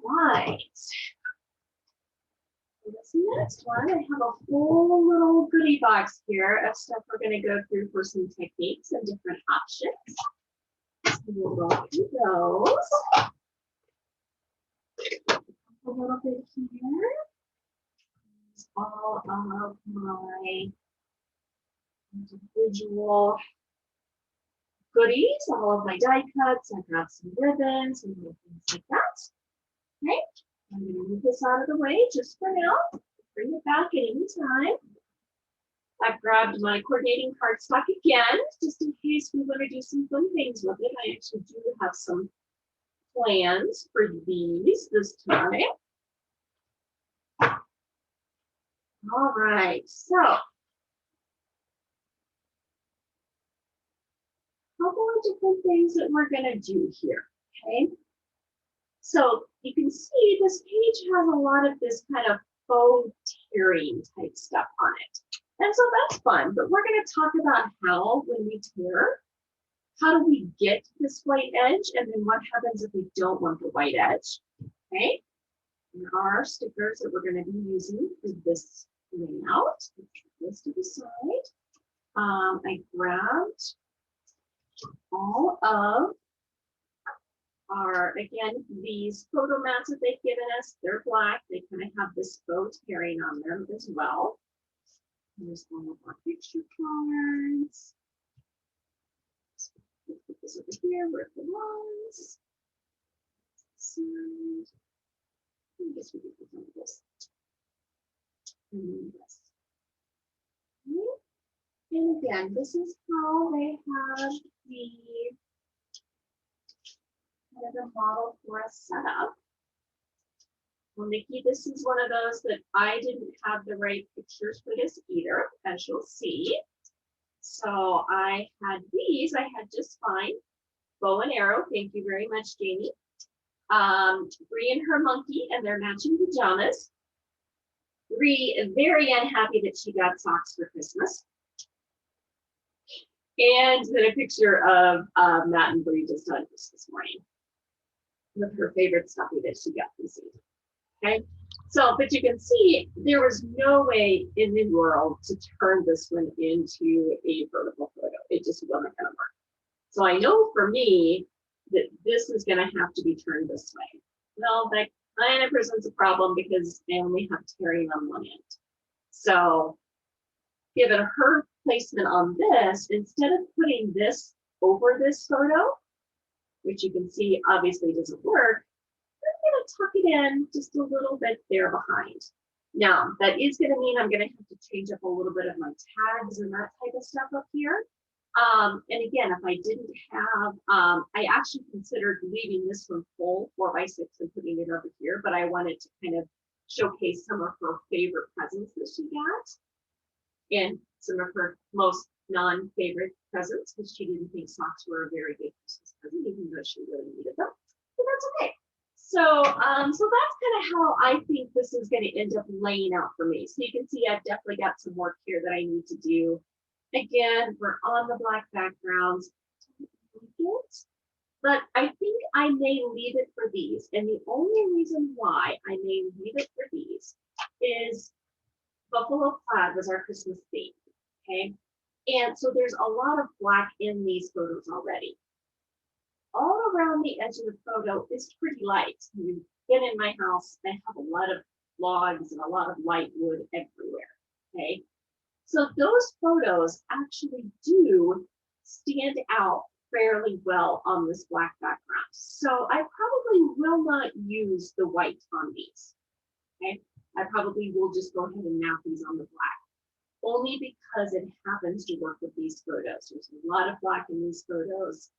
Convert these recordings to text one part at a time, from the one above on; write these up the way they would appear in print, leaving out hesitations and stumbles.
right. This next one, I have a whole little goodie box here of stuff we're going to go through for some techniques and different options. So we'll go through those. A little bit here. There's all of my individual goodies, all of my die cuts. I've got some ribbons and things like that. Okay, I'm going to move this out of the way just for now. Bring it back at any time. I've grabbed my coordinating cardstock again, just in case we want to do some fun things with it. I actually do have some plans for these this time. All right, so a couple of different things that we're going to do here, okay? So you can see this page has a lot of this kind of faux tearing type stuff on it. And so that's fun, but we're going to talk about how, when we tear, how do we get this white edge, and then what happens if we don't want the white edge, okay? There are stickers that we're going to be using for this layout. This to the side. I grabbed all of our, again, these photo mats that they've given us. They're black. They kind of have this faux tearing on them as well. Here's all of our picture cards. Let's put this over here where it belongs. I guess we can put some of this. And then this. Okay. And again, this is how they have the kind of the model for us set up. Well, Nikki, this is one of those that I didn't have the right pictures for this either, as you'll see. So I had these, I had just fine. Bow and arrow, thank you very much, Jamie. Bree and her monkey and their matching pajamas. Bree, very unhappy that she got socks for Christmas. And then a picture of Matt and Bree just done this morning with her favorite stuffy that she got this season. Okay, so, but you can see there was no way in the world to turn this one into a vertical photo. It just wasn't going to work. So I know for me that this is going to have to be turned this way. Well, that kind of presents a problem because I only have tearing on one end. So given her placement on this, instead of putting this over this photo, which you can see obviously doesn't work, I'm going to tuck it in just a little bit there behind. Now, that is going to mean I'm going to have to change up a little bit of my tags and that type of stuff up here. And again, if I didn't have, I actually considered leaving this one full 4x6 and putting it over here, but I wanted to kind of showcase some of her favorite presents that she got and some of her most non-favorite presents, because she didn't think socks were a very good Christmas present, even though she really needed them. But that's okay. So, so that's kind of how I think this is going to end up laying out for me. So you can see I've definitely got some work here that I need to do. Again, we're on the black backgrounds, but I think I may leave it for these. And the only reason why I may leave it for these is buffalo plaid was our Christmas theme, okay? And so there's a lot of black in these photos already. All around the edge of the photo is pretty light. You've been in my house, I have a lot of logs and a lot of light wood everywhere, okay? So those photos actually do stand out fairly well on this black background. So I probably will not use the white on these, okay? I probably will just go ahead and mount these on the black, only because it happens to work with these photos. There's a lot of black in these photos.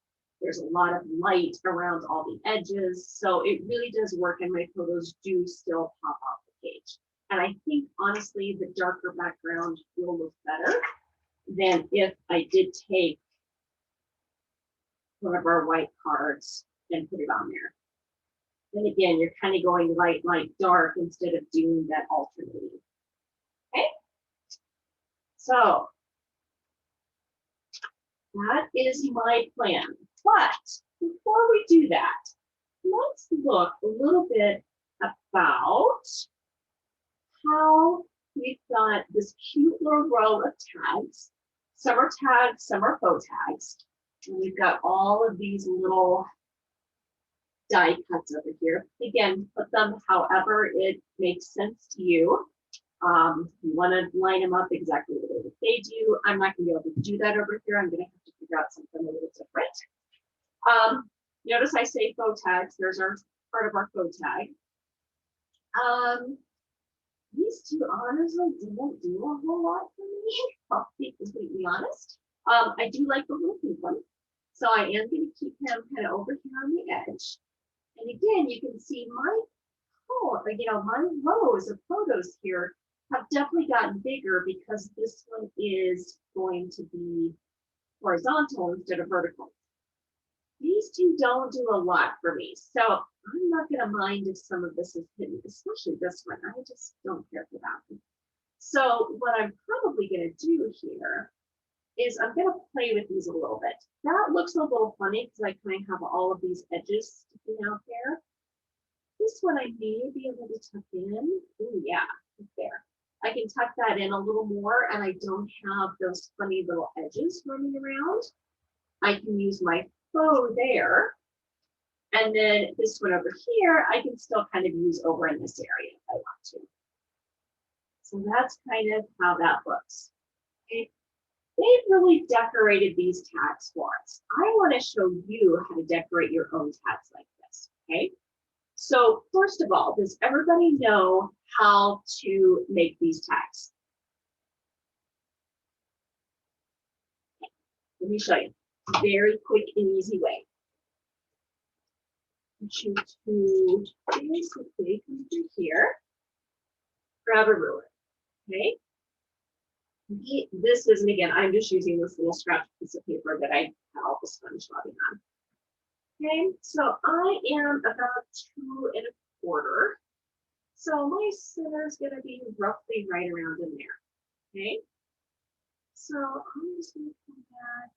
There's a lot of light around all the edges. So it really does work, and my photos do still pop off the page. And I think, honestly, the darker background will look better than if I did take one of our white cards and put it on there. And again, you're kind of going light, light, dark instead of doing that alternating. Okay? So that is my plan. But before we do that, let's look a little bit about how we've got this cute little row of tags. Some are tags, some are faux tags. And we've got all of these little die cuts over here. Again, put them however it makes sense to you. You want to line them up exactly the way that they do. I'm not going to be able to do that over here. I'm going to have to figure out something a little different. Notice I say faux tags. There's our part of our faux tag. These two honestly didn't do a whole lot for me. I'll be completely honest. I do like the little pink one. So I am going to keep him kind of over here on the edge. And again, you can see my my rows of photos here have definitely gotten bigger because this one is going to be horizontal instead of vertical. These two don't do a lot for me. So I'm not going to mind if some of this is hidden, especially this one. I just don't care for that one. So what I'm probably going to do here is I'm going to play with these a little bit. That looks a little funny because I kind of have all of these edges sticking out there. This one I may be able to tuck in. Oh yeah, there. I can tuck that in a little more and I don't have those funny little edges running around. I can use my faux there. And then this one over here, I can still kind of use over in this area if I want to. So that's kind of how that looks. Okay. They've really decorated these tags for us. I want to show you how to decorate your own tags like this, okay? So first of all, does everybody know how to make these tags? Okay. Let me show you. Very quick and easy way. I want you to basically come through here, grab a ruler, okay? This is, and again, I'm just using this little scratch piece of paper that I had all the sponge rubbing on. Okay, so I am about 2 1/4. So my center is going to be roughly right around in there. Okay, so I'm just going to come back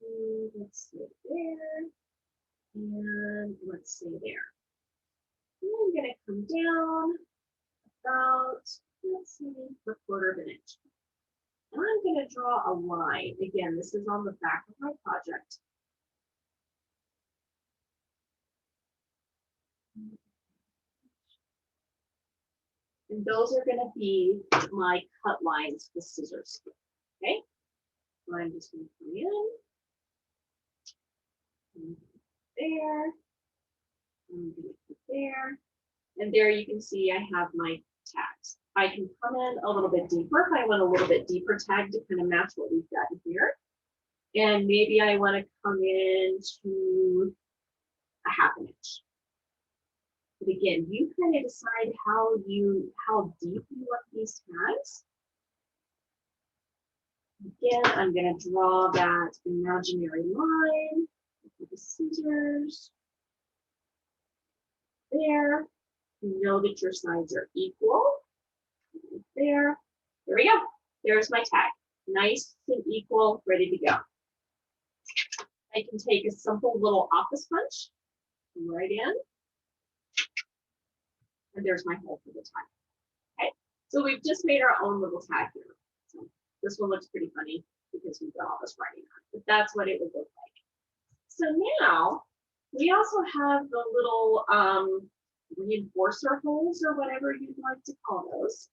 to, let's say there, and let's say there. And I'm going to come down about, let's say, 1/4 inch. And I'm going to draw a line. Again, this is on the back of my project. And those are going to be my cut lines with scissors. Okay, so I'm just going to come in, there, I'm going to put there, and there you can see I have my tags. I can come in a little bit deeper if I want a little bit deeper tag to kind of match what we've got here. And maybe I want to come in to 1/2 inch. But again, you kind of decide how deep you want these tags. Again, I'm going to draw that imaginary line with the scissors. There. You know that your sides are equal. There. There we go. There's my tag. Nice and equal, ready to go. I can take a simple little office punch right in. And there's my hole for the tag. Okay, so we've just made our own little tag here. So this one looks pretty funny because we've got all this writing on it, but that's what it would look like. So now we also have the little reinforcer holes or whatever you'd like to call those.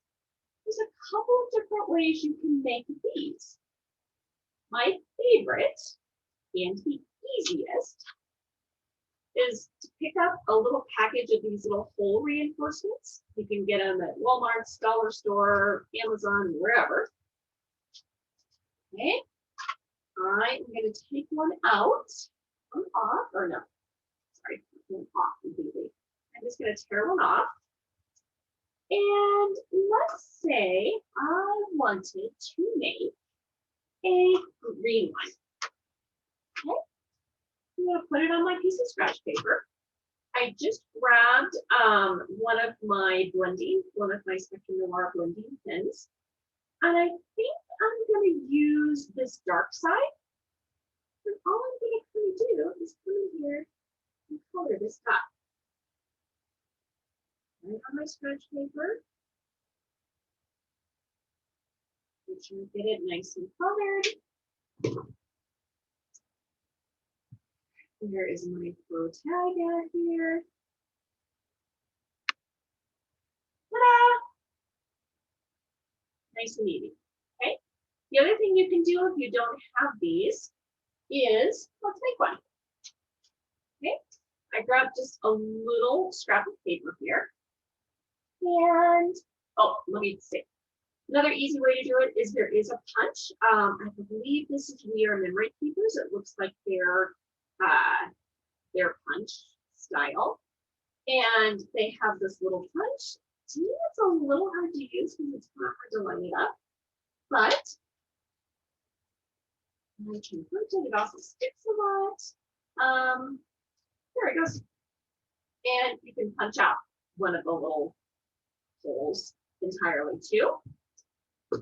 There's a couple of different ways you can make these. My favorite and the easiest is to pick up a little package of these little hole reinforcements. You can get them at Walmart, Dollar Store, Amazon, wherever. Okay, I am going to take one out, one off, or no, sorry, one off completely. I'm just going to tear one off. And let's say I wanted to make a green one. Okay. I'm going to put it on my piece of scratch paper. I just grabbed one of my Spectrum Noir blending pens. And I think I'm going to use this dark side. And all I'm going to do is come in here and color this dot. right on my scratch paper. Make sure you get it nice and colored. Here is my flow tag out here. Ta-da! Nice and easy. Okay. The other thing you can do if you don't have these is, let's make one. Okay. I grabbed just a little scrap of paper here. And, oh, let me see. Another easy way to do it is there is a punch. I believe this is We Are Memory Keepers. It looks like their punch style. And they have this little punch. To me, it's a little hard to use because it's not hard to line it up. But I can punch it. It also sticks a lot. There it goes. And you can punch out one of the little holes entirely too.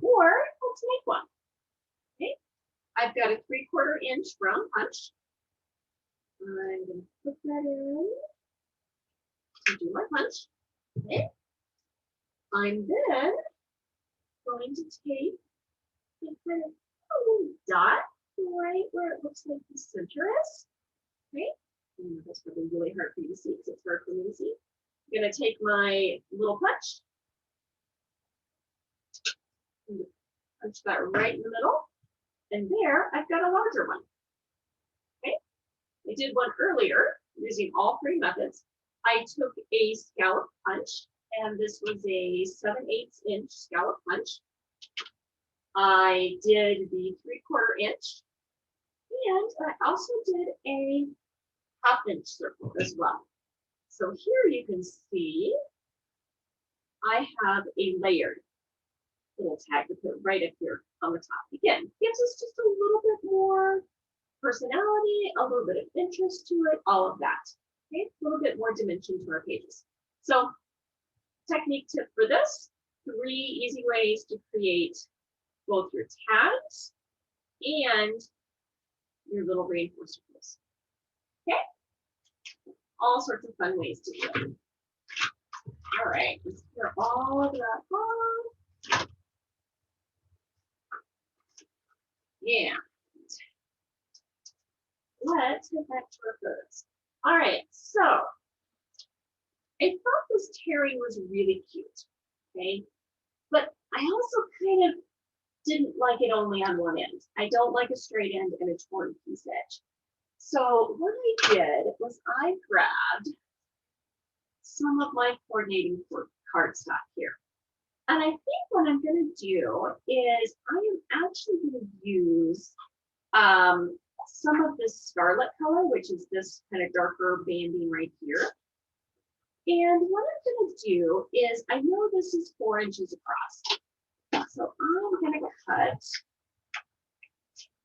Or let's make one. Okay. I've got a 3/4 inch round punch. I'm going to put that in to do my punch. Okay. I'm then going to take and kind of a little dot right where it looks like the center is. Okay. And that's probably really hard for you to see because it's hard for me to see. I'm going to take my little punch. And punch that right in the middle. And there, I've got a larger one. Okay. I did one earlier using all three methods. I took a scallop punch, and this was a 7/8 inch scallop punch. I did the 3/4 inch, and I also did a 1/2 inch circle as well. So here you can see I have a layered little tag to put right up here on the top. Again, gives us just a little bit more personality, a little bit of interest to it, all of that. Okay, a little bit more dimension to our pages. So, technique tip for this, 3 easy ways to create both your tags and your little reinforcements. Okay, all sorts of fun ways to do it. All right, let's clear all of that off. Yeah. Let's get back to our photos. All right, so I thought this tearing was really cute, okay? But I also kind of didn't like it only on one end. I don't like a straight end and a torn piece edge. So what I did was I grabbed some of my coordinating cardstock here. And I think what I'm going to do is I am actually going to use some of this scarlet color, which is this kind of darker banding right here. And what I'm going to do is, I know this is 4 inches across. So I'm going to cut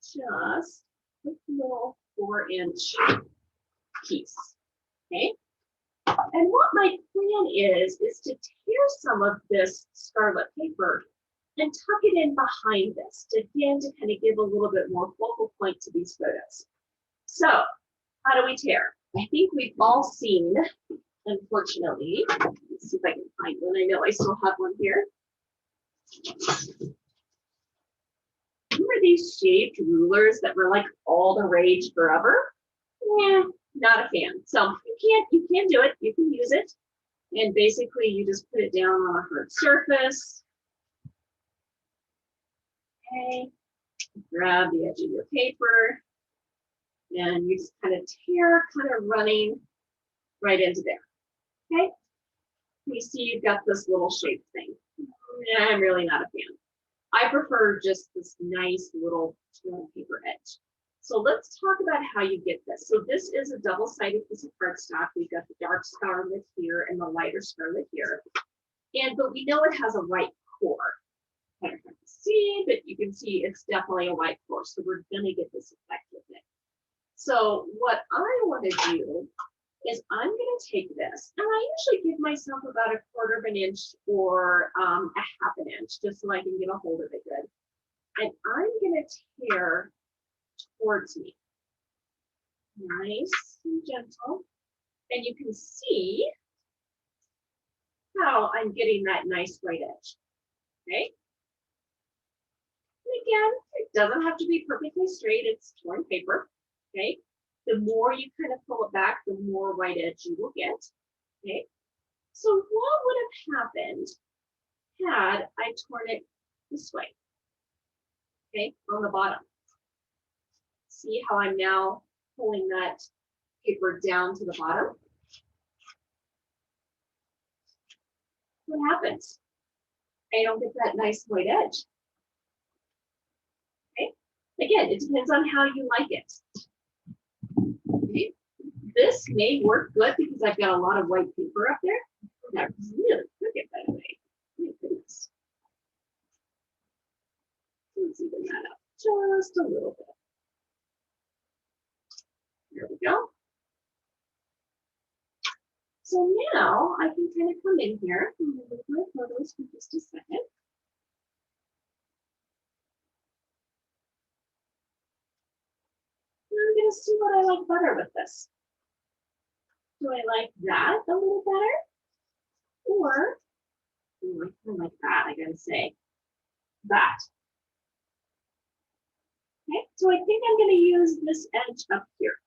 just a little 4-inch piece. Okay. And what my plan is to tear some of this scarlet paper and tuck it in behind this to, again, to kind of give a little bit more focal point to these photos. So how do we tear? I think we've all seen, unfortunately, let's see if I can find one. I know I still have one here. Remember these shaped rulers that were like all the rage forever? Yeah, not a fan. So you can do it. You can use it. And basically you just put it down on a hard surface. Okay. Grab the edge of your paper. And you just kind of tear, kind of running right into there. Okay. You see you've got this little shape thing. Yeah, I'm really not a fan. I prefer just this nice little torn paper edge. So let's talk about how you get this. So this is a double-sided piece of cardstock. We've got the dark scarlet here and the lighter scarlet here. But we know it has a white core. Kind of hard to see, but you can see it's definitely a white core. So we're gonna get this effect with it. So what I want to do is I'm going to take this, and I usually give myself about 1/4 of an inch or a 1/2 an inch, just so I can get a hold of it good. And I'm going to tear towards me. Nice and gentle. And you can see how I'm getting that nice white edge. Okay. And again, it doesn't have to be perfectly straight. It's torn paper. Okay. The more you kind of pull it back, the more white edge you will get. Okay. So what would have happened had I torn it this way? Okay, on the bottom. See how I'm now pulling that paper down to the bottom? What happens? I don't get that nice white edge. Okay, again, it depends on how you like it. Okay, this may work good because I've got a lot of white paper up there. That's really crooked, by the way. My goodness. Let's even that up just a little bit. There we go. So now I can kind of come in here and move my photos for just a second. And I'm going to see what I like better with this. Do I like that a little better? Or, I like that, I gotta say, that. Okay, so I think I'm gonna use this edge up here.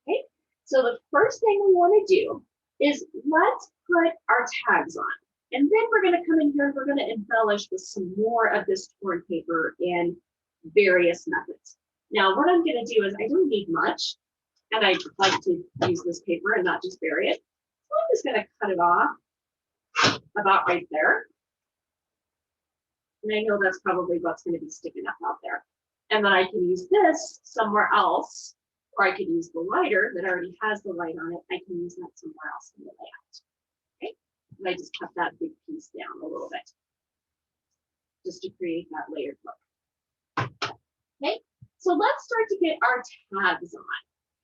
Okay, so the first thing we wanna do is let's put our tags on. And then we're gonna come in here and we're gonna embellish with some more of this torn paper in various methods. Now, what I'm gonna do is I don't need much, and I like to use this paper and not just bury it. So I'm just gonna cut it off about right there. And I know that's probably what's going to be sticking up out there. And then I can use this somewhere else, or I could use the lighter that already has the light on it. I can use that somewhere else in the layout. Okay, and I just cut that big piece down a little bit, just to create that layered look. Okay, so let's start to get our tags on.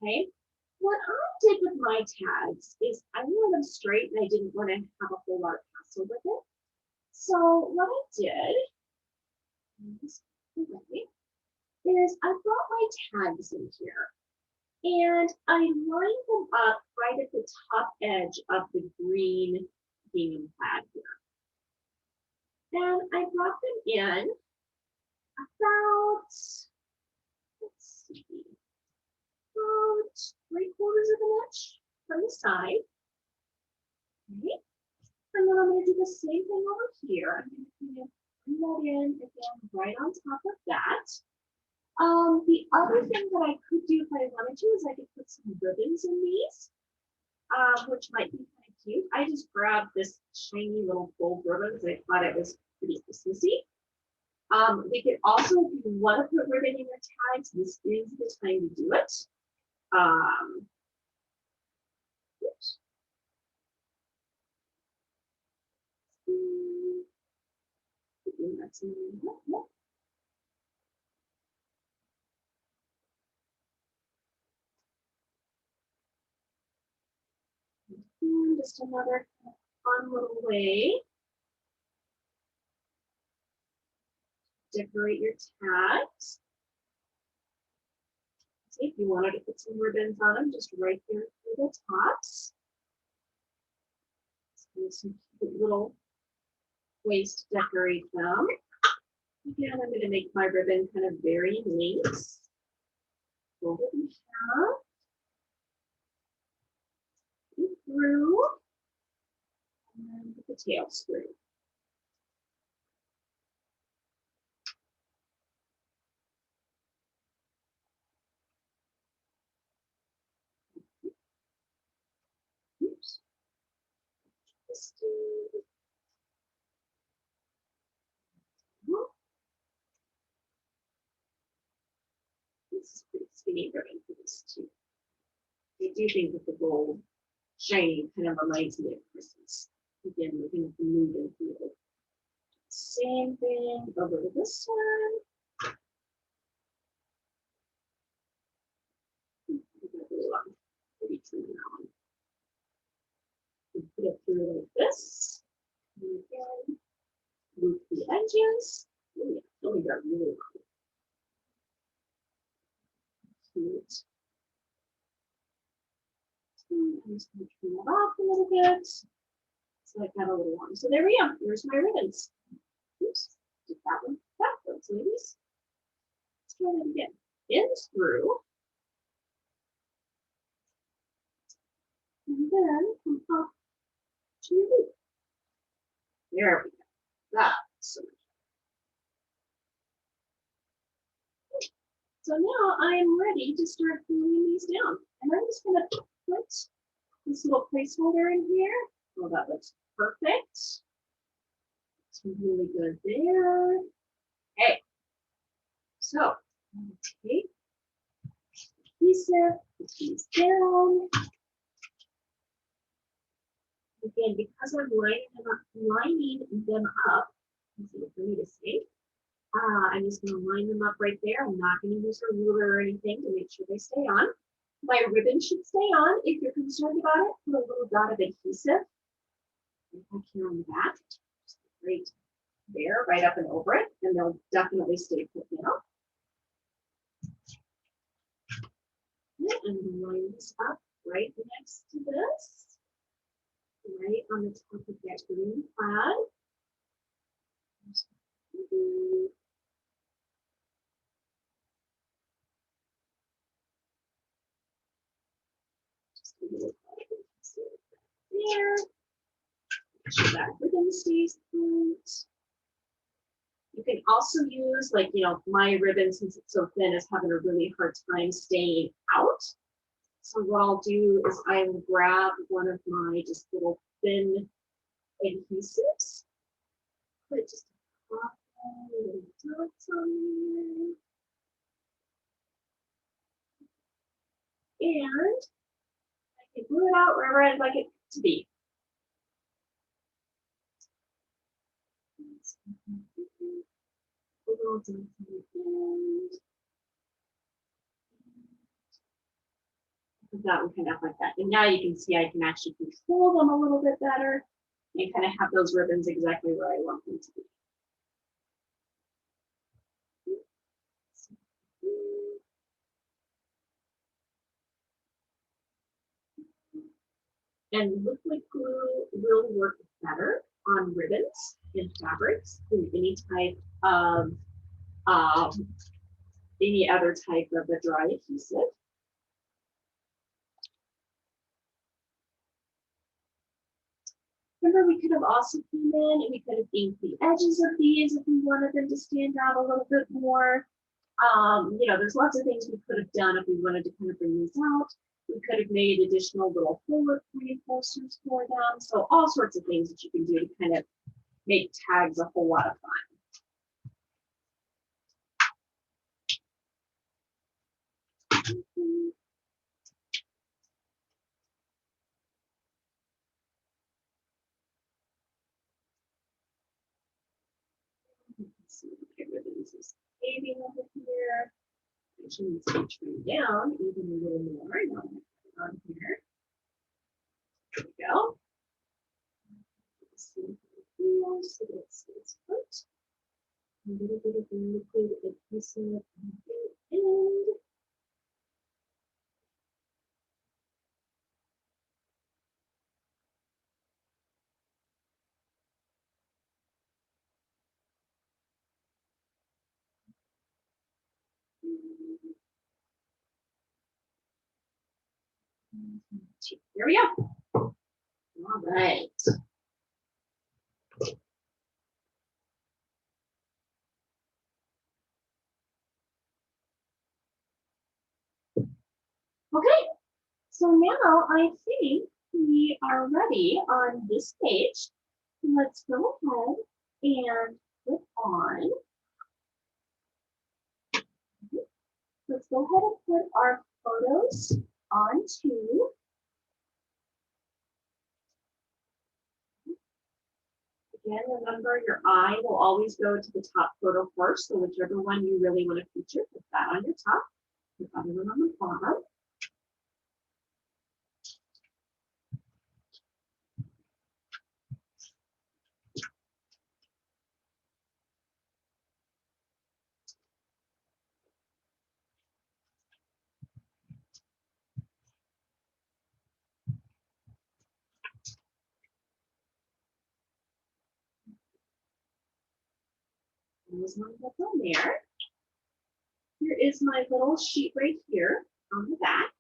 Okay, what I did with my tags is I wanted them straight and I didn't want to have a whole lot of hassle with it. So what I did is I brought my tags in here and I lined them up right at the top edge of the green gingham plaid here. And I brought them in about, let's see, about 3/4 of an inch from the side. Okay. And then I'm going to do the same thing over here. I'm going to kind of bring that in again right on top of that. The other thing that I could do if I wanted to is I could put some ribbons in these, which might be kind of cute. I just grabbed this shiny little gold ribbon because I thought it was pretty Christmassy. We could also, if you want to put ribbon in your tags, this is the time to do it. Oops. And just another fun little way to decorate your tags. See, if you wanted to put some ribbons on them, just right there through the tops. Some cute little ways to decorate them. Again, I'm going to make my ribbon kind of varying lengths. Fold it in half. Through. And put the tail through. Oops. This is pretty skinny ribbon for this too. I do think that the gold shiny kind of reminds me of Christmas. Again, we're going to move and feel. Same thing over to this one. Pretty true now. Put it through like this. And again, loop the edges. Oh, yeah, only got really long. Cute. I'm just going to trim it off a little bit. So I got a little long. So there we go. Here's my ribbons. Oops, did that one backwards, ladies. Let's try that again. In through. And then come up to your loop. There we go. That's so much. So now I am ready to start gluing these down. And I'm just going to put this little placeholder in here. Oh, that looks perfect. It's really good there. Okay. So I'm going to take the adhesive, put these down. Again, because I'm lining them up, easy for me to say, I'm just going to line them up right there. I'm not going to use a ruler or anything to make sure they stay on. My ribbon should stay on. If you're concerned about it, put a little dot of adhesive back here on the back. Just right there, right up and over it, and they'll definitely stay put now. And I'm going to line this up right next to this. Right on the top of that green plaid. Just a little there. Make sure that ribbon stays put. You can also use, like, you know, my ribbon, since it's so thin, is having a really hard time staying out. So what I'll do is I will grab one of my just little thin adhesives, put just a couple little dots on there, and I can glue it out wherever I'd like it to be. Put that one kind of like that. And now you can see I can actually control them a little bit better and kind of have those ribbons exactly where I want them to be. And liquid glue will work better on ribbons and fabrics than any type of any other type of a dry adhesive. Remember, we could have also come in and we could have inked the edges of these if we wanted them to stand out a little bit more. You know, there's lots of things we could have done if we wanted to kind of bring these out. We could have made additional little bullet reinforcers for them. So all sorts of things that you can do to kind of make tags a whole lot of fun. You can see my ribbons is waving over here. Actually needs to be trimmed down even a little more. Now I'm going to put it on here. There we go. So that it stays put. A little bit of liquid adhesive on the end. There we go. All right. Okay, so now I think we are ready on this page. Let's go ahead and click on. Let's go ahead and put our photos onto. Again, remember your eye will always go to the top photo first. So whichever one you really want to feature, put that on your top. The other one on the bottom. There's my book on there. Here is my little sheet right here on the back.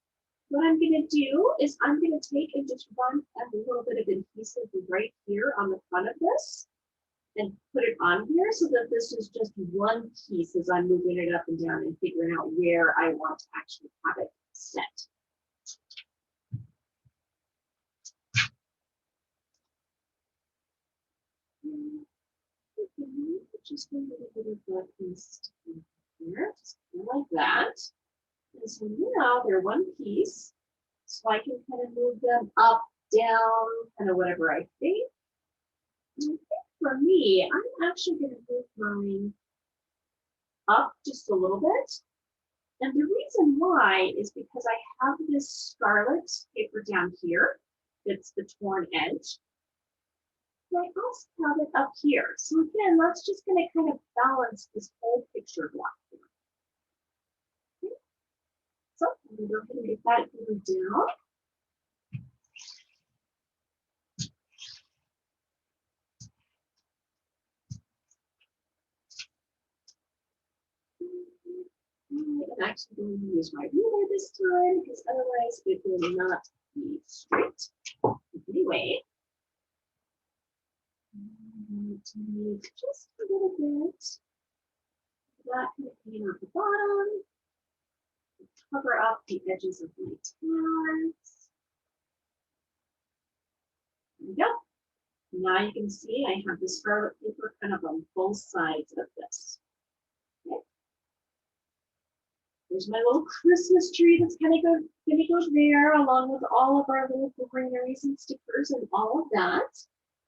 What I'm going to do is I'm going to take and just run a little bit of adhesive right here on the front of this and put it on here so that this is just one piece as I'm moving it up and down and figuring out where I want to actually have it set. Just a little bit of that piece here, just like that. And so now they're one piece, so I can kind of move them up, down, kind of whatever I think. And I think for me, I'm actually going to move mine up just a little bit. And the reason why is because I have this scarlet paper down here. It's the torn edge. And I also have it up here. So again, that's just going to kind of balance this whole picture block here. Okay. So I'm going to go ahead and get that glued down. I'm actually going to use my ruler this time because otherwise it will not be straight. Anyway, to make just a little bit that kind of paint on the bottom, cover up the edges of my tags. There we go. Now you can see I have this scarlet paper kind of on both sides of this. Okay. There's my little Christmas tree that's kind of going to go there, along with all of our little greeneries and stickers and all of that.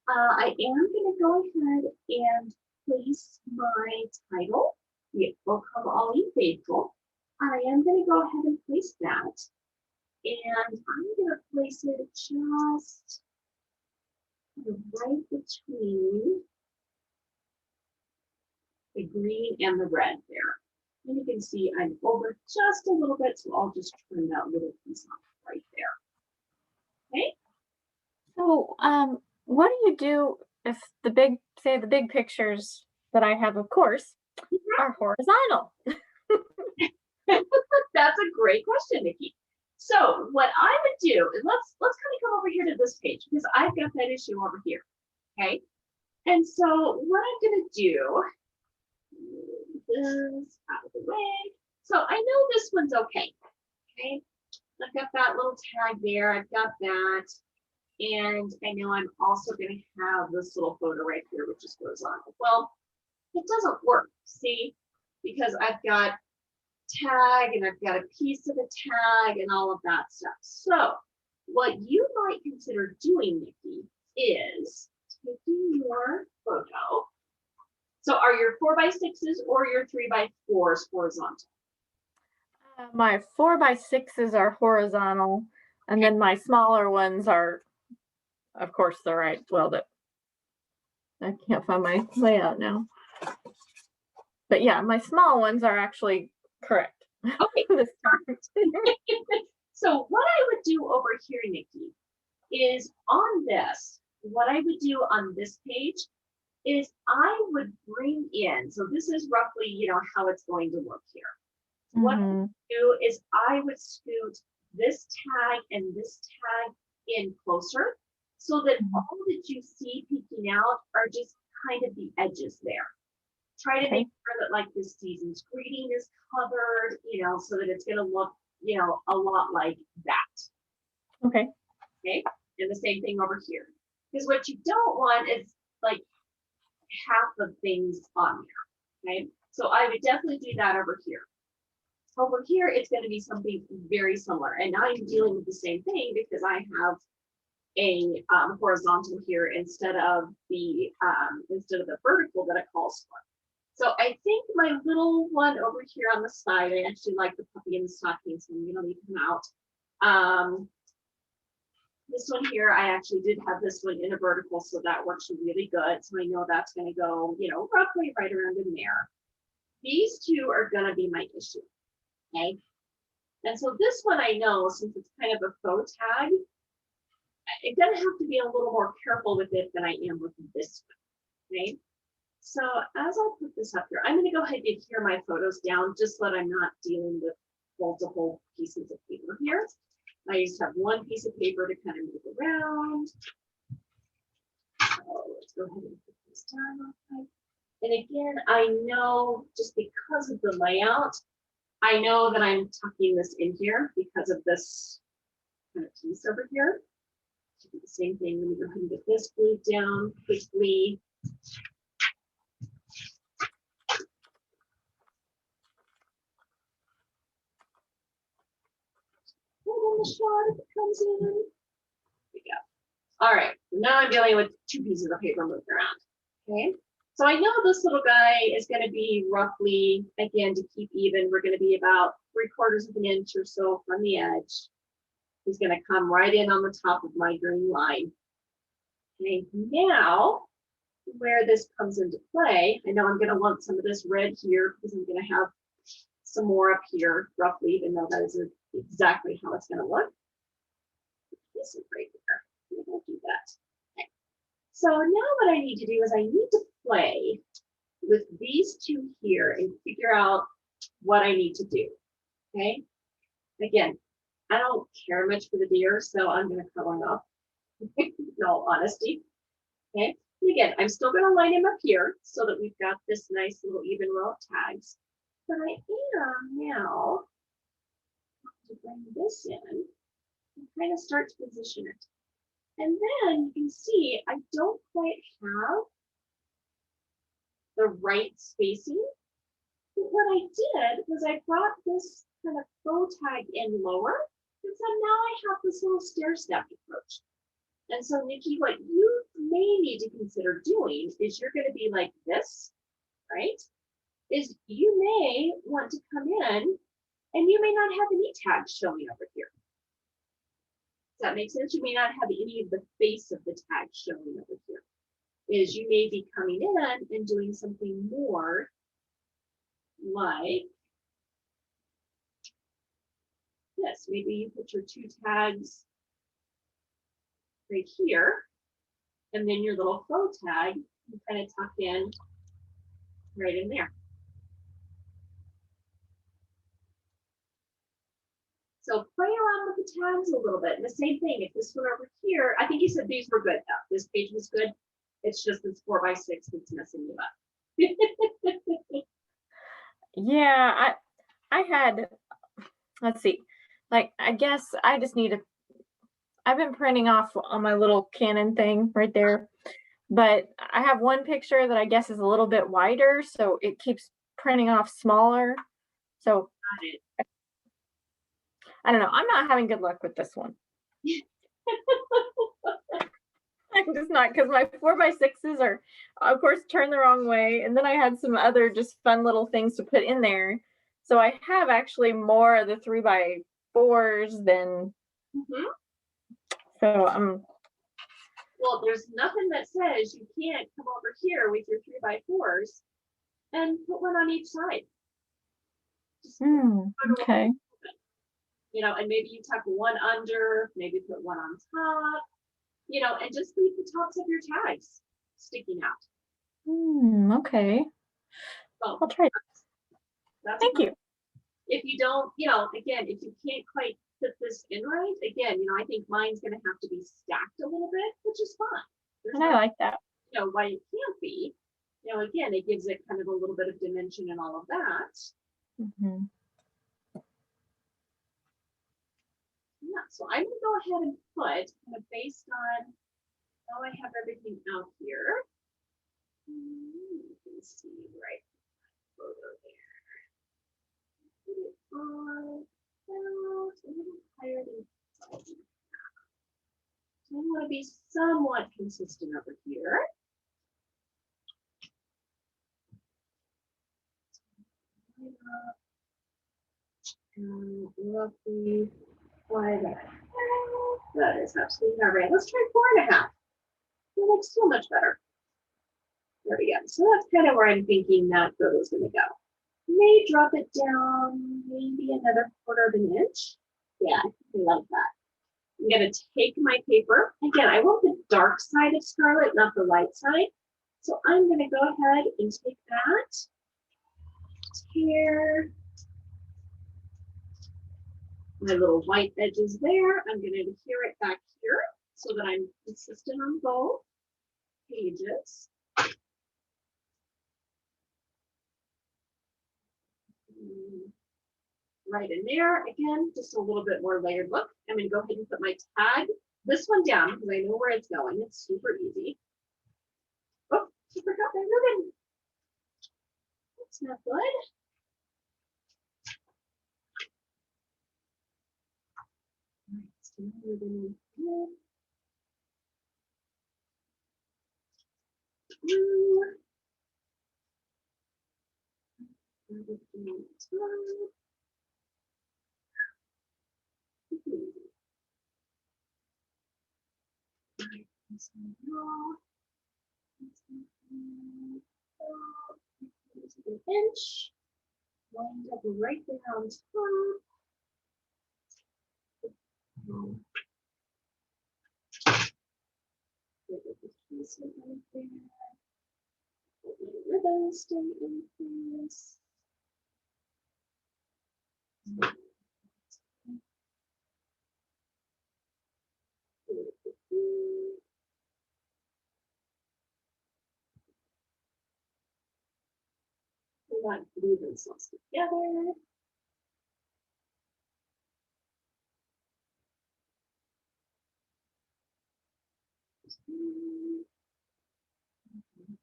I am going to go ahead and place my title, "It Will Come All Ye Faithful." I am going to go ahead and place that. And I'm going to place it just right between the green and the red there. And you can see I'm over just a little bit, so I'll just trim that little piece off right there. Okay. So, what do you do if the big pictures that I have, of course, are horizontal? That's a great question, Nikki. So what I would do is let's kind of come over here to this page because I've got that issue over here. Okay. And so what I'm going to do, move this out of the way. So I know this one's okay. Okay. I've got that little tag there. I've got that. And I know I'm also going to have this little photo right here, which just goes on. Well, it doesn't work, see, because I've got tag and I've got a piece of a tag and all of that stuff. So what you might consider doing, Nikki, is taking your photo. So are your 4x6s or your 3x4s horizontal? My 4x6s are horizontal, and then my smaller ones are, of course, the right. Well, I can't find my layout now. But yeah, my small ones are actually correct. Okay. This time. So what I would do over here, Nikki, is on this, what I would do on this page is I would bring in, so this is roughly, how it's going to look here. What I would do is I would scoot this tag and this tag in closer so that all that you see peeking out are just kind of the edges there. Try to make sure that like this season's greeting is covered, so that it's going to look, a lot like that. Okay. Okay. And the same thing over here. Because what you don't want is like half of things on there. Okay. So I would definitely do that over here. Over here, it's going to be something very similar. And now I'm dealing with the same thing because I have a horizontal here instead of the vertical that it calls for. So I think my little one over here on the side, I actually like the puppy in the stocking, so I'm going to leave him out. This one here, I actually did have this one in a vertical, so that works really good. So I know that's going to go, roughly right around in there. These two are going to be my issue. Okay. And so this one I know, since it's kind of a faux tag, I'm going to have to be a little more careful with it than I am with this one. Okay. So as I put this up here, I'm going to go ahead and adhere my photos down just so that I'm not dealing with multiple pieces of paper here. I used to have one piece of paper to kind of move around. So let's go ahead and put this down real quick. And again, I know just because of the layout, I know that I'm tucking this in here because of this kind of piece over here. Do the same thing. Let me go ahead and get this glued down quickly. And then the shot if it comes in. There we go. All right. Now I'm dealing with two pieces of paper moving around. Okay. So I know this little guy is going to be roughly, again, to keep even, we're going to be about 3/4 of an inch or so from the edge. He's going to come right in on the top of my green line. Okay, now where this comes into play, I know I'm going to want some of this red here because I'm going to have some more up here, roughly, even though that isn't exactly how it's going to look. This is right there. I'm going to do that. Okay. So now what I need to do is I need to play with these two here and figure out what I need to do. Okay. Again, I don't care much for the deer, so I'm going to color them up. In all honesty. Okay. And again, I'm still going to line him up here so that we've got this nice little even row of tags. But I am now to bring this in and kind of start to position it. And then you can see I don't quite have the right spacing. But what I did was I brought this kind of faux tag in lower. And so now I have this little stair-step approach. And so, Nikki, what you may need to consider doing is you're going to be like this, right? Is you may want to come in and you may not have any tags showing over here. Does that make sense? You may not have any of the face of the tag showing over here. Is you may be coming in and doing something more like this. Maybe you put your two tags right here, and then your little faux tag, you kind of tuck in right in there. So play around with the tags a little bit. And the same thing, if this one over here, I think you said these were good though. This page was good. It's just this 4x6 that's messing you up. Yeah, I had, let's see, like, I guess I just need to, I've been printing off on my little Canon thing right there, but I have one picture that I guess is a little bit wider, so it keeps printing off smaller. So I don't know. I'm not having good luck with this one. I'm just not, because my 4x6s are, of course, turned the wrong way. And then I had some other just fun little things to put in there. So I have actually more of the 3x4s than. So well, there's nothing that says you can't come over here with your 3x4s and put one on each side. Okay. You know, and maybe you tuck one under, maybe put one on top, you know, and just leave the tops of your tags sticking out. Okay. So I'll try. Thank you. If you don't, you know, again, if you can't quite fit this in right, again, you know, I think mine's going to have to be stacked a little bit, which is fine. And I like that. You know, why it can't be, you know, again, it gives it kind of a little bit of dimension and all of that. Yeah, so I'm going to go ahead and put, kind of based on how I have everything out here. You can see right photo there. Put it on out a little higher than so I want to be somewhat consistent over here. Roughly 5.5. That is absolutely not right. Let's try 4.5. It looks so much better. There we go. So that's kind of where I'm thinking that photo is going to go. May drop it down maybe another 1/4 of an inch. Yeah, I like that. I'm going to take my paper. Again, I want the dark side of Scarlet, not the light side. So I'm going to go ahead and take that, tear my little white edges there. I'm going to adhere it back here so that I'm consistent on both pages. Right in there, again, just a little bit more layered look. I'm going to go ahead and put my tag, this one down because I know where it's going. It's super easy. Oh, I forgot my ribbon. That's not good. An inch, lined up right there on top. Ribbon stay in place. We want to glue themselves together.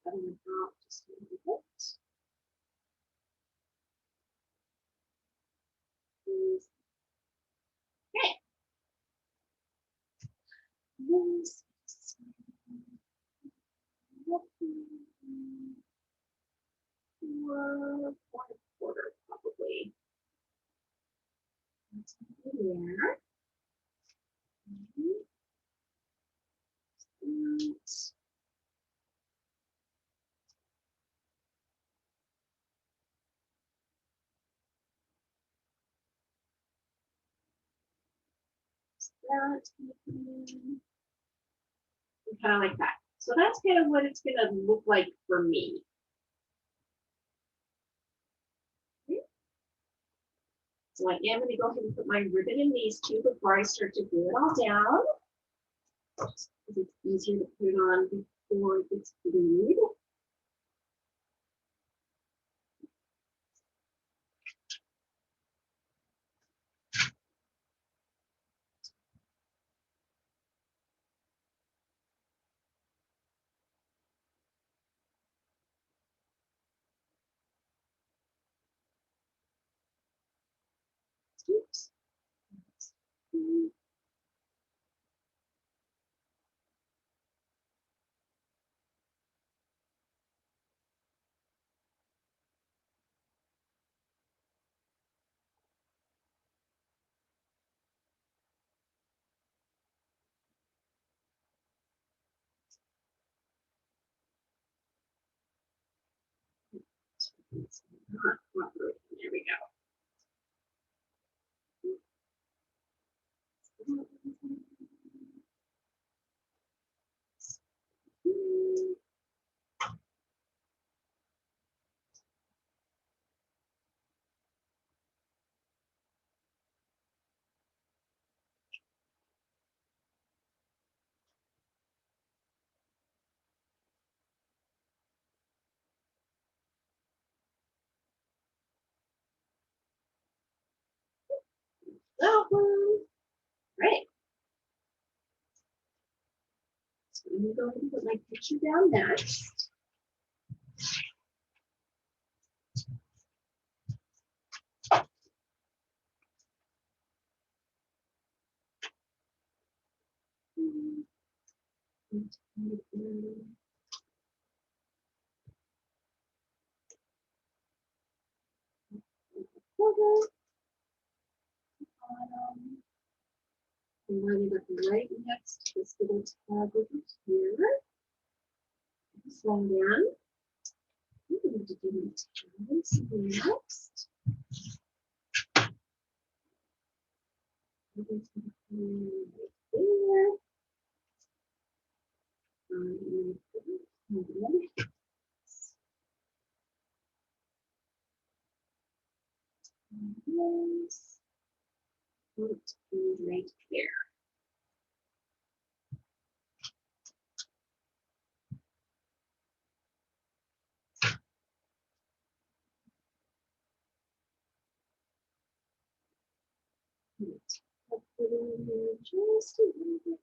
Cutting it out just a little bit. Okay. This one quarter probably. That's there. That kind of like that. So that's kind of what it's going to look like for me. Okay. So I am going to go ahead and put my ribbon in these two before I start to glue it all down. Just because it's easier to put it on before it gets glued. Oops. It's not cooperating. There we go. That one. Right. So I'm going to go ahead and put my picture down next. And lining up right next to this little tab over here. This one down. I'm going to do my tabs next. Right there. Right there. Put it in here just a little bit.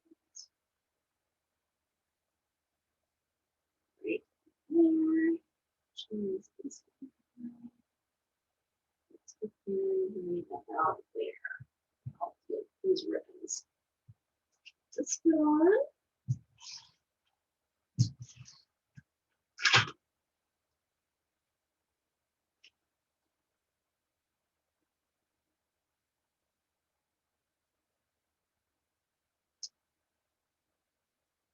Right there. Choose this one. Let's put it about there. I'll get these ribbons. Let's go on.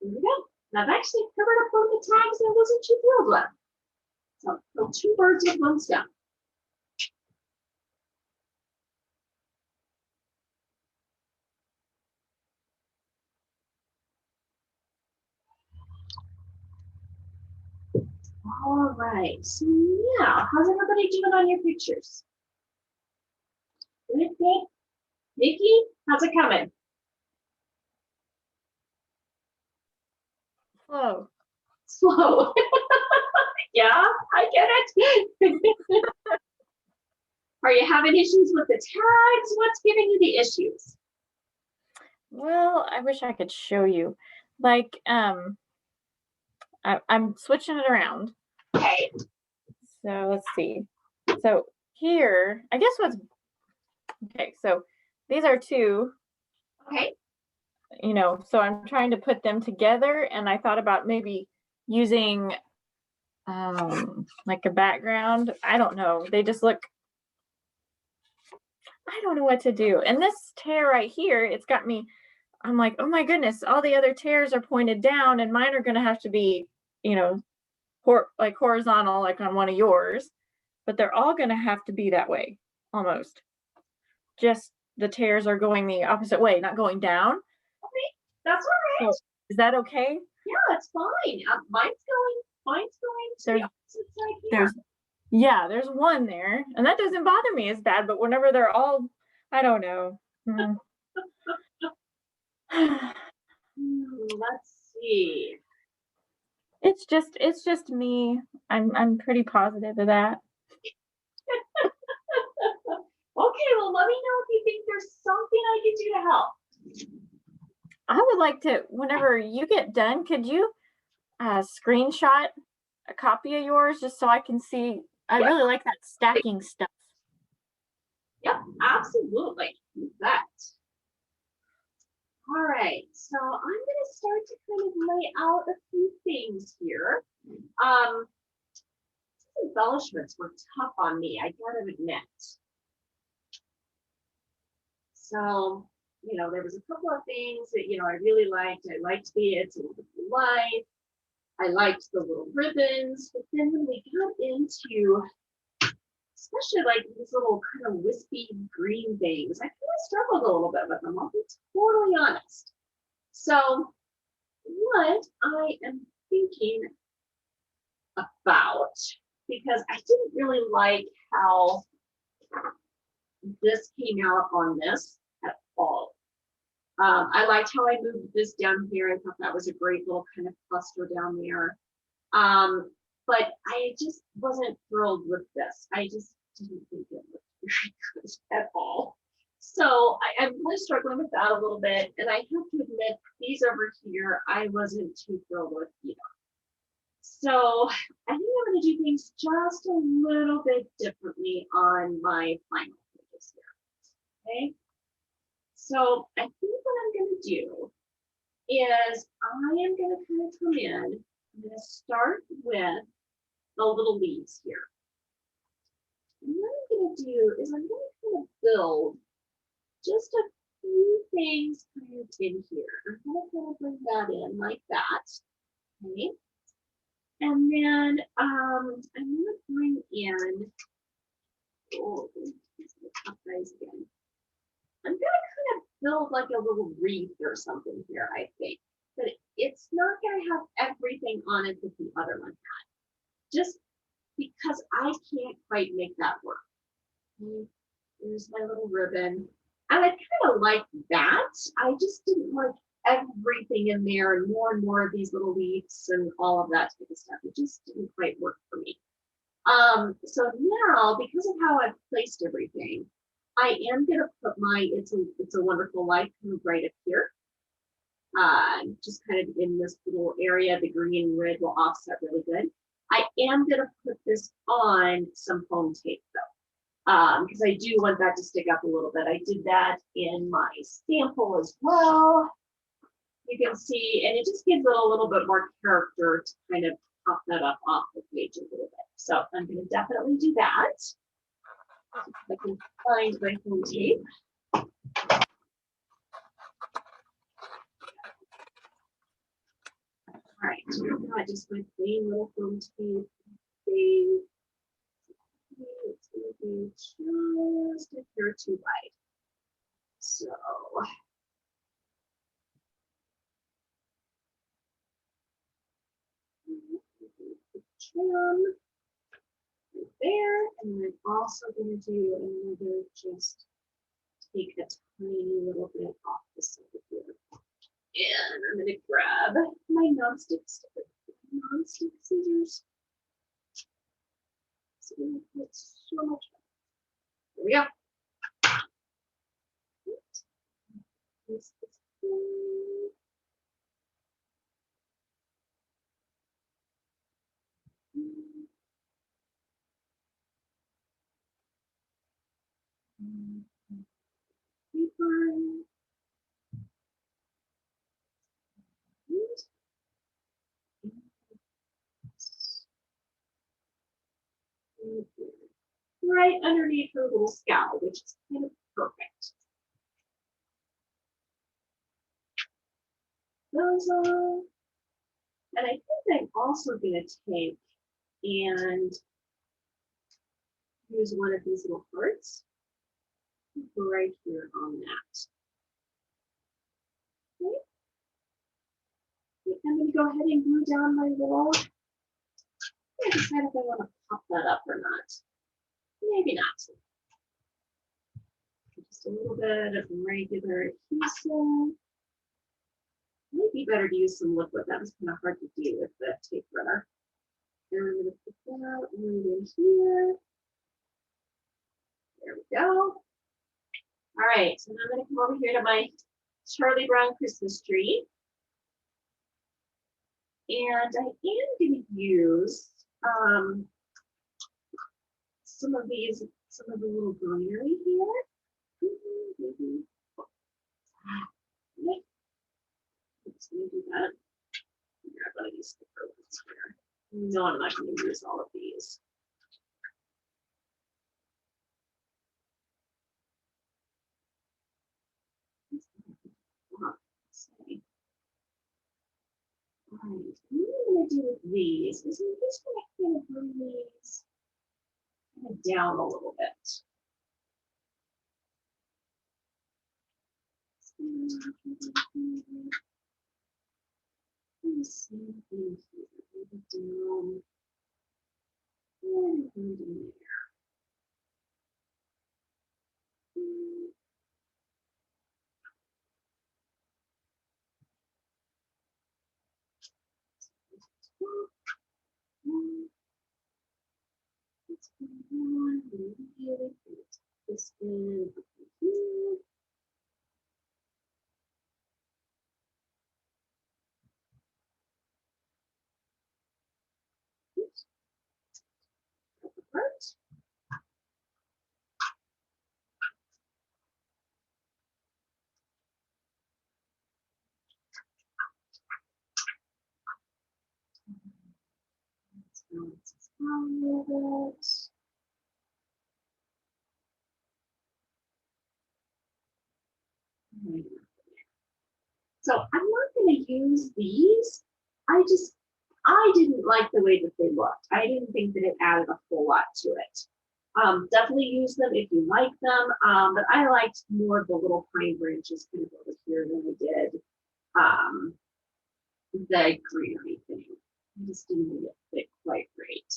There we go. Now I've actually covered up both the tags I wasn't too thrilled with. So kill two birds with one stone. All right, so yeah, how's everybody doing on your pictures? Good, good. Nikki, how's it coming? Slow. Slow. Yeah, I get it. Are you having issues with the tags? What's giving you the issues? Well, I wish I could show you. Like, I'm switching it around. Okay. So let's see. So here, I guess okay, so these are two, Okay. so I'm trying to put them together, and I thought about maybe using like a background. I don't know. They just look, I don't know what to do. And this tear right here, it's got me, I'm like, oh my goodness, all the other tears are pointed down, and mine are gonna have to be, like horizontal, like on one of yours, but they're all gonna have to be that way, almost. Just the tears are going the opposite way, not going down. Okay, that's all right. So, is that okay? Yeah, it's fine. Mine's going to the opposite side here. There's one there, and that doesn't bother me as bad, but whenever they're all, I don't know. Let's see. It's just me. I'm pretty positive of that. Okay, well, let me know if you think there's something I can do to help. I would like to, whenever you get done, could you screenshot a copy of yours just so I can see? I really like that stacking stuff. Yep, absolutely. That. All right, so I'm going to start to kind of lay out a few things here. Embellishments were tough on me, I gotta admit. So, there was a couple of things that, I really liked. I liked It's a Wonderful Life. I liked the little ribbons, but then when we got into, especially like these little kind of wispy green things, I kind of struggled a little bit with them, I'll be totally honest. So what I am thinking about, because I didn't really like how this came out on this at all. I liked how I moved this down here. I thought that was a great little kind of cluster down there. But I just wasn't thrilled with this. I just didn't think it looked very good at all. So I'm really struggling with that a little bit. And I have to admit, these over here, I wasn't too thrilled with either. So I think I'm going to do things just a little bit differently on my final pages here. Okay. So I think what I'm going to do is I am going to kind of come in. I'm going to start with the little leaves here. And what I'm going to do is I'm going to kind of build just a few things kind of in here. I'm going to kind of bring that in like that. Okay. And then I'm going to bring in, guys again. I'm going to kind of build like a little wreath or something here, I think. But it's not going to have everything on it that the other one had, just because I can't quite make that work. Okay, there's my little ribbon. And I kind of like that. I just didn't like everything in there and more of these little leaves and all of that type of stuff. It just didn't quite work for me. So now, because of how I've placed everything, I am going to put my It's a Wonderful Life kind of right up here. Just kind of in this little area. The green and red will offset really good. I am going to put this on some foam tape though, because I do want that to stick up a little bit. I did that in my sample as well. You can see, and it just gives it a little bit more character to kind of pop that up off the page a little bit. So I'm going to definitely do that. If I can find my foam tape. All right, so I've got just my plain little foam tape thing. It's going to be just a hair too wide. So trim right there, and then I'm also going to do another, just take a tiny little bit off the side here. And I'm going to grab my non-stick scissors. So it's so much better. There we go. This is good. Paper. Right underneath her little scowl, which is kind of perfect. Those are, and I think I'm also going to take and use one of these little hearts right here on that. Okay. I'm going to go ahead and glue down my little. I decide if I want to pop that up or not. Maybe not. Just a little bit of regular adhesive. Might be better to use some liquid. That was kind of hard to do with the tape runner. And I'm going to put that right in here. There we go. All right, so now I'm going to come over here to my Charlie Brown Christmas tree. And I am going to use some of the little greenery here. Let's do that. Grab one of these sticker ones here. No, I'm not going to use all of these. All right, what I'm going to do with these is I'm just going to kind of bring these kind of down a little bit. Same thing here, maybe down and in there. What's going on? Really put this in here. Oops. Apart. Let's balance this out a little bit. So I'm not going to use these. I didn't like the way that they looked. I didn't think that it added a whole lot to it. Definitely use them if you like them, but I liked more of the little pine branches kind of over here than I did the greenery thing. I just didn't fit quite right.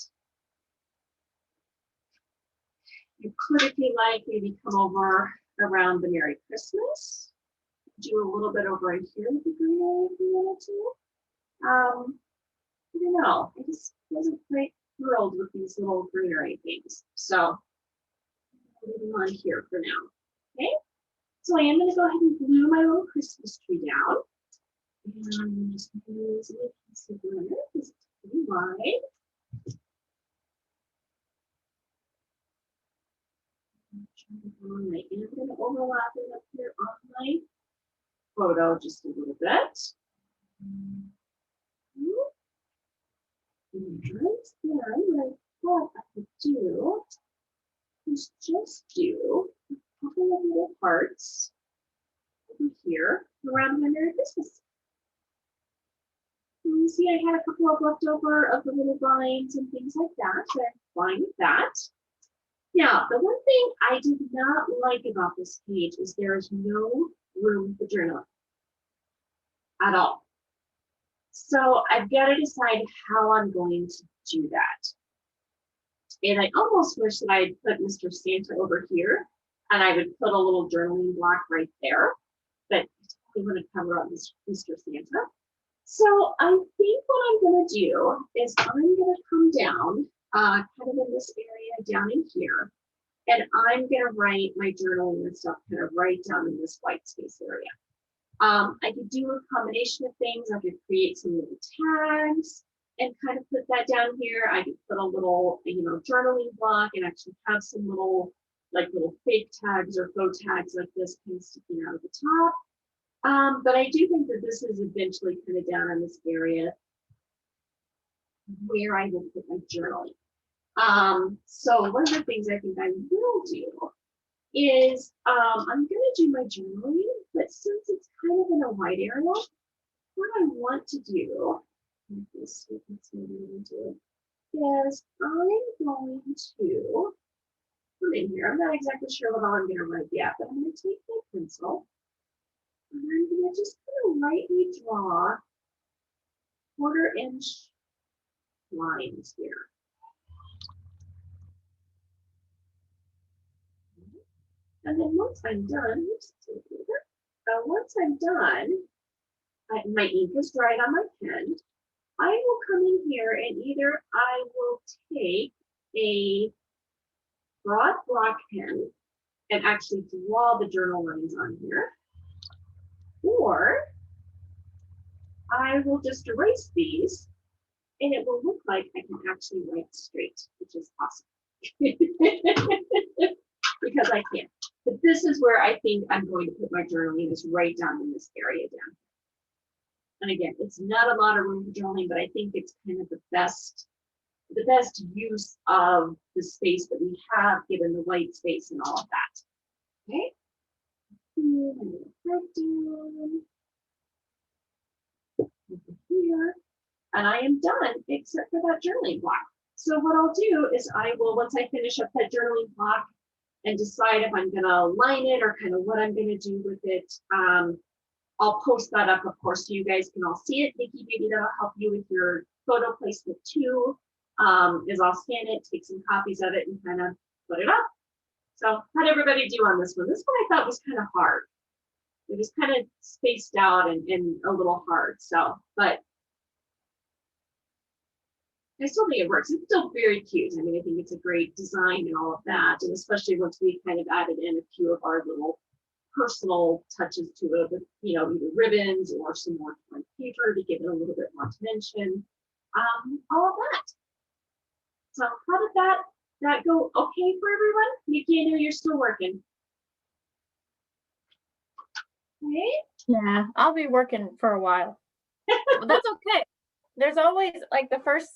You could, if you like, maybe come over around the Merry Christmas. Do a little bit over here with the greenery if you wanted to. I don't know. I just wasn't quite thrilled with these little greenery things. So leave them on here for now. Okay. So I am going to go ahead and glue my little Christmas tree down. And I'm just going to use a piece of glue because it's pretty wide. I am going to overlap it up here on my photo just a little bit. And then what I thought I could do is just do a couple of little hearts over here around my Merry Christmas. You see, I had a couple of leftover of the little vines and things like that, so I'm fine with that. Now, the one thing I did not like about this page is there is no room for journaling at all. So I've got to decide how I'm going to do that. And I almost wish that I had put Mr. Santa over here and I would put a little journaling block right there, but I'm going to cover up Mr. Santa. So I think what I'm going to do is I'm going to come down kind of in this area down in here, and I'm going to write my journaling and stuff kind of right down in this white space area. I could do a combination of things. I could create some little tags and kind of put that down here. I could put a little, journaling block and actually have some little fake tags or faux tags like this kind of sticking out of the top. But I do think that this is eventually kind of down in this area where I will put my journaling. So one of the things I think I will do is I'm going to do my journaling, but since it's kind of in a wide area, what I want to do, is I'm going to come in here. I'm not exactly sure what all I'm going to write yet, but I'm going to take my pencil and I'm going to just kind of lightly draw 1/4 inch lines here. And then once I'm done, once I'm done, my ink is dried on my pen. I will come in here and either I will take a broad block pen and actually draw the journal lines on here, or I will just erase these and it will look like I can actually write straight, which is awesome. Because I can. But this is where I think I'm going to put my journaling, is right down in this area down. And again, it's not a lot of room for journaling, but I think it's kind of the best use of the space that we have, given the white space and all of that. Okay. And I'm going to write down over here. And I am done except for that journaling block. So what I'll do is I will, once I finish up that journaling block and decide if I'm going to line it or kind of what I'm going to do with it, I'll post that up, of course, so you guys can all see it. Nikki, maybe that'll help you with your photo placement too, is I'll scan it, take some copies of it, and kind of put it up. So how'd everybody do on this one? This one I thought was kind of hard. It was kind of spaced out and a little hard. So, but I still think it works. It's still very cute. I mean, I think it's a great design and all of that. And especially once we kind of added in a few of our little personal touches to it with, either ribbons or some more paper to give it a little bit more dimension. All of that. So how did that go okay for everyone? Nikki, I know you're still working. Okay. Yeah, I'll be working for a while. But that's okay. There's always like the first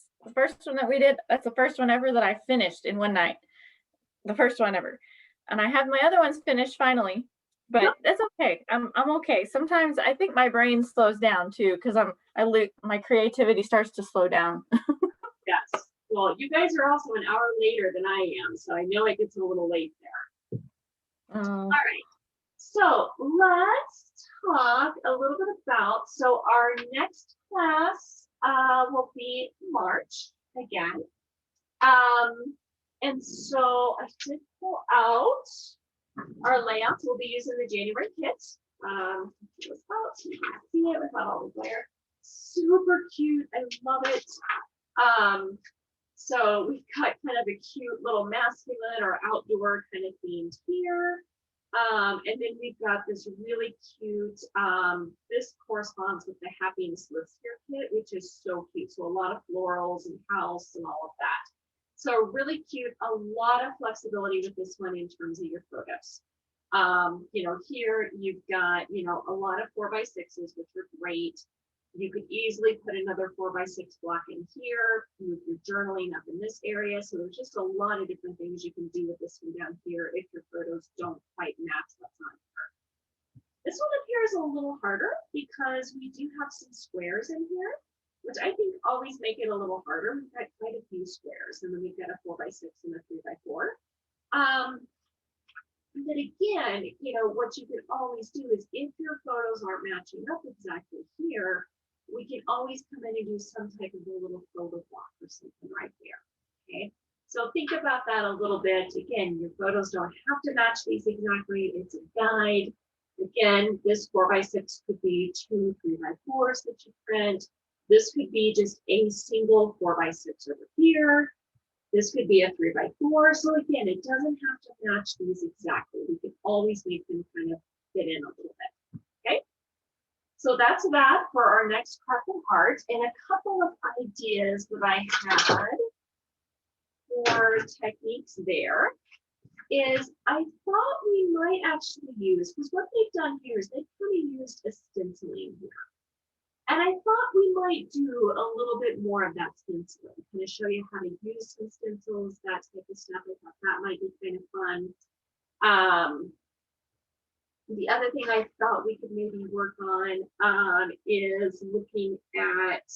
one that we did, that's the first one ever that I finished in one night. The first one ever. And I have my other ones finished finally, but that's okay. I'm okay. Sometimes I think my brain slows down too, because my creativity starts to slow down. Yes. Well, you guys are also an hour later than I am, so I know it gets a little late there. All right. So let's talk a little bit about, so our next class will be March again. And so I did pull out our layouts. We'll be using the January kit. It was out, so you can see it without all the glare. Super cute. I love it. So we've got kind of a cute little masculine or outdoor kind of themed here. And then we've got this really cute, this corresponds with the Happiness Lives Here kit, which is so cute. So a lot of florals and house and all of that. So really cute, a lot of flexibility with this one in terms of your photos. You know, here you've got, you know, a lot of 4x6s, which are great. You could easily put another 4x6 block in here, move your journaling up in this area. So there's just a lot of different things you can do with this one down here if your photos don't quite match what's on here. This one up here is a little harder because we do have some squares in here, which I think always make it a little harder. We've got quite a few squares, and then we've got a 4x6 and a 3x4. But again, you know, what you can always do is if your photos aren't matching up exactly here, we can always come in and do some type of a little photo block or something right there. Okay, so think about that a little bit. Again, your photos don't have to match these exactly. It's a guide. Again, this 4x6 could be 2 3x4s that you print. This could be just a single 4x6 over here. This could be a 3x4. So again, it doesn't have to match these exactly. We can always make them kind of fit in a little bit. Okay. So that's that for our next carpet art, and a couple of ideas that I had for techniques there is I thought we might actually use, because what they've done here is they've kind of used a stenciling here. And I thought we might do a little bit more of that stenciling, kind of show you how to use some stencils, that type of stuff. I thought that might be kind of fun. The other thing I thought we could maybe work on is looking at,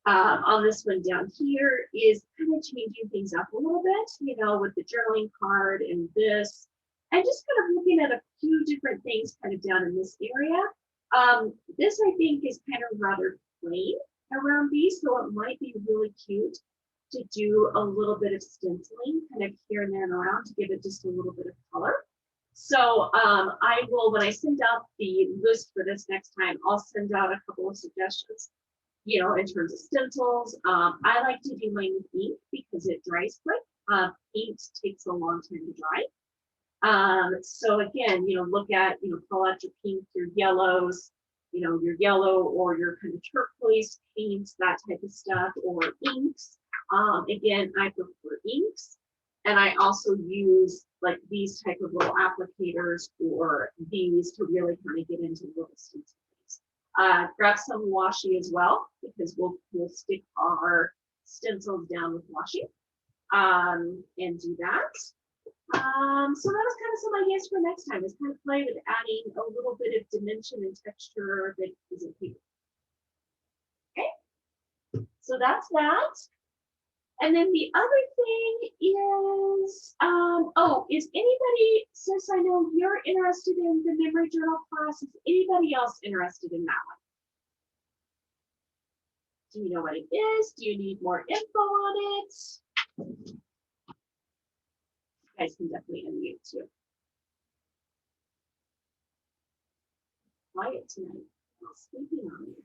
on this one down here, is kind of changing things up a little bit, you know, with the journaling card and this, and just kind of looking at a few different things kind of down in this area. This I think is kind of rather plain around these, so it might be really cute to do a little bit of stenciling kind of here and there and around to give it just a little bit of color. So I will, when I send out the list for this next time, I'll send out a couple of suggestions, you know, in terms of stencils. I like to do mine with ink because it dries quick. Paint takes a long time to dry. So again, you know, look at, you know, pull out your pinks, your yellows, you know, your yellow or your kind of turquoise paints, that type of stuff, or inks. Again, I prefer inks. And I also use like these type of little applicators or these to really kind of get into little stencils. Grab some washi as well, because we'll stick our stencils down with washi and do that. So that was kind of some ideas for next time, is kind of play with adding a little bit of dimension and texture that isn't paper. Okay, so that's that. And then the other thing is, is anybody, since I know you're interested in the memory journal class, is anybody else interested in that one? Do you know what it is? Do you need more info on it? You guys can definitely unmute too. Quiet tonight. I'm sleeping on you.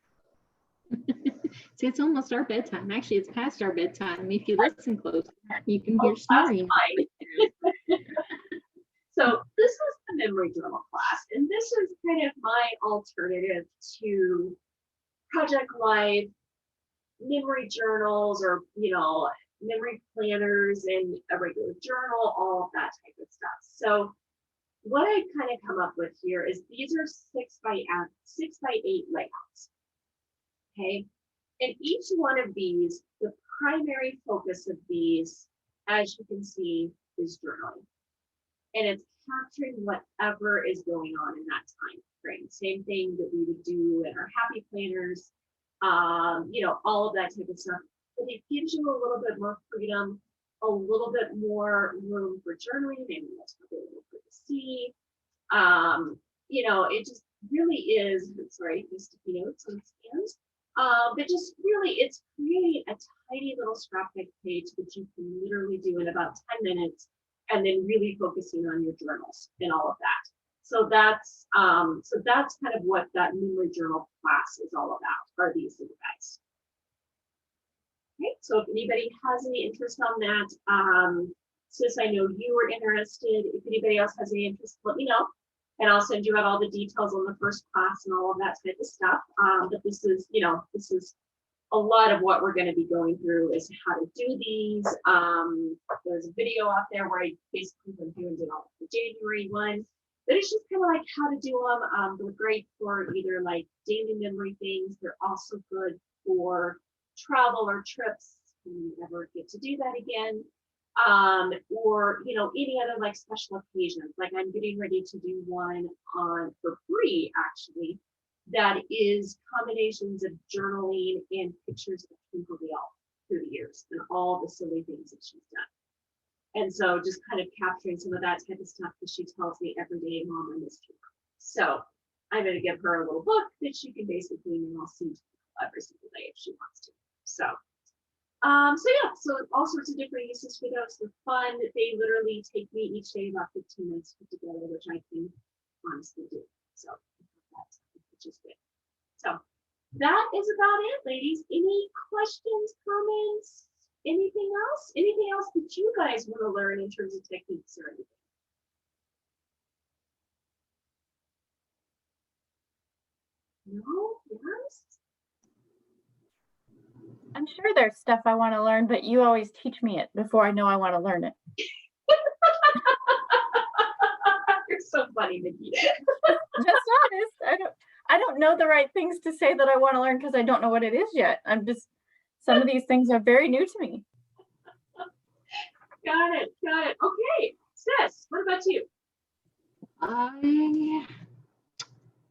See, it's almost our bedtime. Actually, it's past our bedtime. If you listen close, you can hear snoring. So this is the memory journal class, and this is kind of my alternative to Project Life, memory journals, or, you know, memory planners and a regular journal, all of that type of stuff. So what I kind of come up with here is these are 6x8 layouts. Okay, and each one of these, the primary focus of these, as you can see, is journaling. And it's capturing whatever is going on in that time frame. Same thing that we would do in our happy planners, you know, all of that type of stuff. But it gives you a little bit more freedom, a little bit more room for journaling, maybe that's probably a little bit to see. You know, it just really is, sorry, these sticky notes on scans. But just really, it's creating a tiny little scrapbook page that you can literally do in about 10 minutes, and then really focusing on your journals and all of that. So that's kind of what that memory journal class is all about, are these little guys. Okay, so if anybody has any interest on that, since I know you were interested, if anybody else has any interest, let me know. And I'll send you out all the details on the first class and all of that type of stuff. But this is, this is a lot of what we're going to be going through is how to do these. There's a video out there where I basically been doing all the January one. But it's just kind of like how to do them. They're great for either like daily memory things. They're also good for travel or trips when you never get to do that again. Or any other like special occasions. Like I'm getting ready to do one on for free actually, that is combinations of journaling and pictures of Kimberly all through the years and all the silly things that she's done. And so just kind of capturing some of that type of stuff that she tells me every day, Mom, I missed you. So I'm going to give her a little book that she can basically see every single day if she wants to. So yeah, so all sorts of different uses for those. They're fun. They literally take me each day about 15 minutes to put together, which I can honestly do. So that's which is good. So that is about it, ladies. Any questions, comments, anything else? Anything else that you guys want to learn in terms of techniques or anything? No? Yes? I'm sure there's stuff I want to learn, but you always teach me it before I know I want to learn it. You're so funny, Nikita. Just honest. I don't know the right things to say that I want to learn because I don't know what it is yet. Some of these things are very new to me. Got it. Okay, Sis, what about you?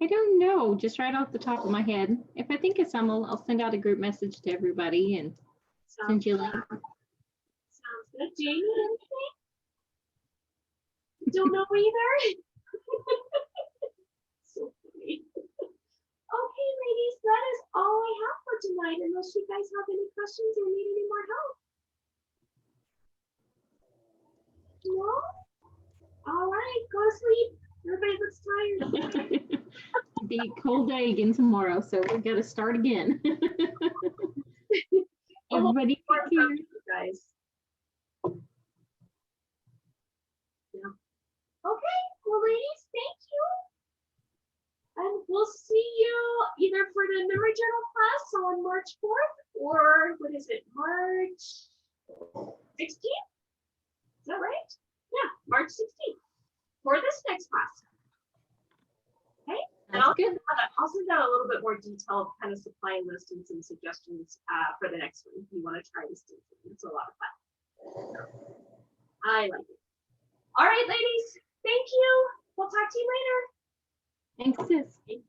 I don't know, just right off the top of my head. If I think of some, I'll send out a group message to everybody and send you a link. Sounds good. Jamie, anything? Don't know either? So funny. Okay, ladies, that is all I have for tonight, unless you guys have any questions or need any more help. No? All right, go to sleep. Everybody looks tired. It'll be a cold day again tomorrow, so we got to start again. Everybody take care. Guys. Yeah. Okay, well, ladies, thank you. And we'll see you either for the memory journal class on March 4th or what is it, March 16th? Is that right? Yeah, March 16th for this next class. Okay, and I'll send out a little bit more detailed kind of supply list and some suggestions for the next one if you want to try this. It's a lot of fun. I like it. All right, ladies, thank you. We'll talk to you later. Thanks, sis.